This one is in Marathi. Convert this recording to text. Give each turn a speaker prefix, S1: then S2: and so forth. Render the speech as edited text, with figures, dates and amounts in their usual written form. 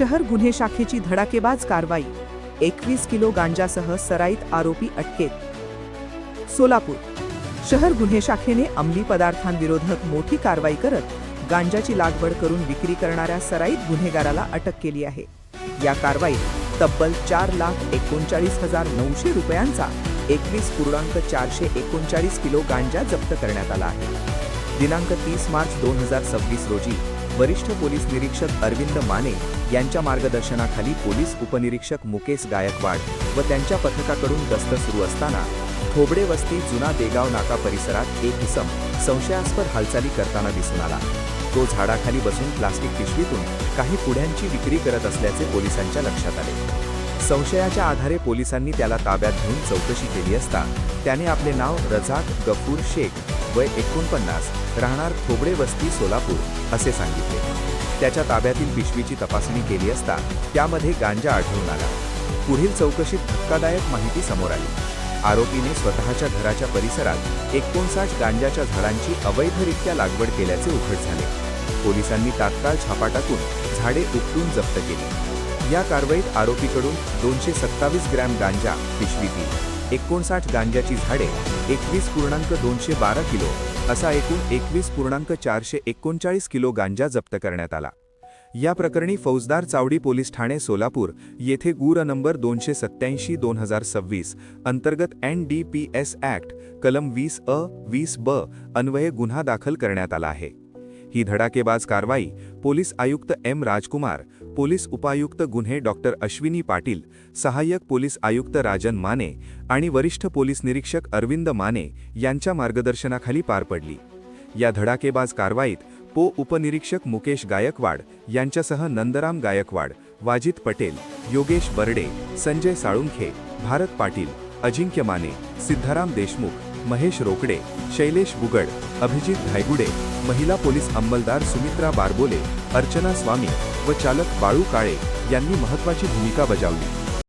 S1: शहर गुन्हे शाखेची धडाकेबाज कारवाई, 21 किलो गांजासह सराईत आरोपी अटकेत। सोलापूर शहर गुन्हे शाखेने अंमली पदार्थांविरोधात मोठी कारवाई करत गांजाची लागवड करून विक्री करणाऱ्या सराईत गुन्हेगाराला अटक केली आहे। या कारवाईत तब्बल 4,39,900 रुपयांचा 21.439 किलो गांजा जप्त करण्यात आला आहे। दिनांक 30 मार्च 2026 रोजी वरिष्ठ पोलीस निरीक्षक अरविंद माने यांच्या मार्गदर्शनाखाली पोलीस उपनिरीक्षक मुकेश गायकवाड व त्यांच्या पथकाकडून गस्त सुरू असताना थोबडे वस्ती जुना देगाव नाका परिसरात एक इसम संशयास्पद हालचाली करताना दिसून आला। तो झाडाखाली बसून प्लास्टिक पिशवीतून काही पुड्यांची विक्री करत असल्याचे पोलिसांच्या लक्षात आले। संशयाच्या आधारे पोलिसांनी त्याला ताब्यात घेऊन चौकशी केली असता त्याने आपले नाव रझाक गफूर शेख वय 49 राहणार थोबडे वस्ती सोलापूर असे सांगितले। त्याच्या ताब्यातील पिशवीची तपासणी केली असता त्यामध्ये गांजा आढळून आला। पुढील चौकशीत धक्कादायक माहिती समोर आली। आरोपीने स्वतःच्या घराच्या परिसरात 59 गांजाच्या झाडांची अवैधरित्या लागवड केल्याचे उघड झाले। पोलिसांनी तात्काळ छापा टाकून झाडे उपटून जप्त केली। या कारवाईत आरोपीकडून 227 ग्रॅम गांजा पिशवीतील 59 गांजाची झाडे 21.212 किलो असा एकूण 21.439 किलो गांजा जप्त करण्यात आला। या प्रकरणी फौजदार चावडी पोलीस ठाणे सोलापूर येथे गुन्हा नंबर 287/2026 अंतर्गत NDPS ऍक्ट कलम 20A 20B अन्वये गुन्हा दाखल करण्यात आला आहे। ही धडाकेबाज कारवाई पोलीस आयुक्त M राजकुमार, पोलीस उपायुक्त गुन्हे डॉक्टर अश्विनी पाटील, सहाय्यक पोलीस आयुक्त राजन माने आणि वरिष्ठ पोलीस निरीक्षक अरविंद माने यांच्या मार्गदर्शनाखाली पार पडली। या धडाकेबाज कारवाईत उपनिरीक्षक मुकेश गायकवाड यांच्यासह नंदराम गायकवाड, वाजित पटेल, योगेश बर्डे, संजय साळुंखे, भारत पाटील, अजिंक्य माने, सिद्धाराम देशमुख, महेश रोकडे, शैलेश बुगड, अभिजित धायगुडे, महिला पोलीस अंमलदार सुमित्रा बारबोले, अर्चना स्वामी व चालक बाळू काळे यांनी महत्त्वाची भूमिका बजावली।